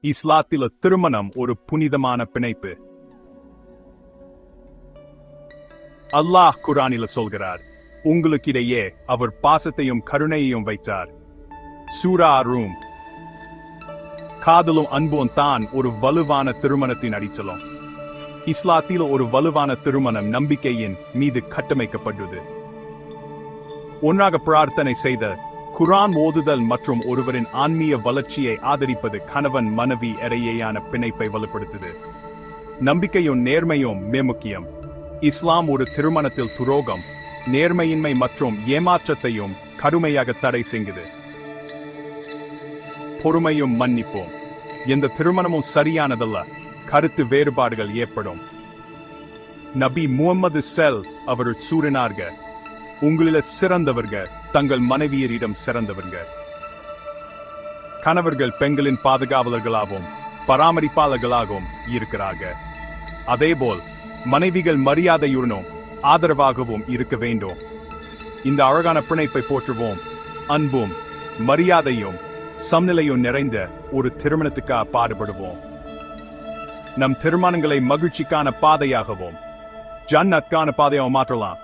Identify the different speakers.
Speaker 1: இஸ்லாத்தில திருமணம் ஒரு புனிதமான பிணைப்பு. அல்லாஹ் குர்ஆனில சொல்கிறார், உங்களுக்கிடையே அவர் பாசத்தையும் கருணையையும் வைத்தார். சூரா ரூம். காதலும் அன்பும் தான் ஒரு வலுவான திருமணத்தின் அடித்தளம். இஸ்லாத்தில் ஒரு வலுவான திருமணம் நம்பிக்கையின் மீது கட்டமைக்கப்பட்டது. ஒன்றாக பிரார்த்தனை செய்த, குர்ஆன் ஓதுதல் மற்றும் ஒருவரின் ஆன்மீக வளர்ச்சியை ஆதரிப்பது கணவன் மனைவி இடையேயான பிணைப்பை வலுப்படுத்துது. நம்பிக்கையும் நேர்மையும் முக்கியம். இஸ்லாம் ஒரு திருமணத்தில் துரோகம், நேர்மையின்மை மற்றும் ஏமாற்றத்தையும் கடுமையாக தடை செய்கிறது. பொறுமையும் மன்னிப்போம். எந்த திருமணமும் சரியானதல்ல, கருத்து வேறுபாடுகள் ஏற்படும். நபி முஹம்மது அவர்கள் கூறினார்கள், உங்களில சிறந்தவர்கள் தங்கள் மனைவியரிடம் சிறந்தவர்கள். கணவர்கள் பெண்களின் பாதுகாவலர்களாகவும் பராமரிப்பாளர்களாகவும் இருக்கிறார்கள். அதேபோல் மனைவிகள் மரியாதையுடனும் ஆதரவாகவும் இருக்க வேண்டும். இந்த அழகான பிணைப்பை போற்றுவோம். அன்பும் மரியாதையும் சமநிலையும் நிறைந்த ஒரு திருமணத்துக்காக பாடுபடுவோம். நம் திருமணங்களை மகிழ்ச்சிக்கான பாதையாகவும் ஜன்னத்கான பாதையாகவும் மாற்றலாம்.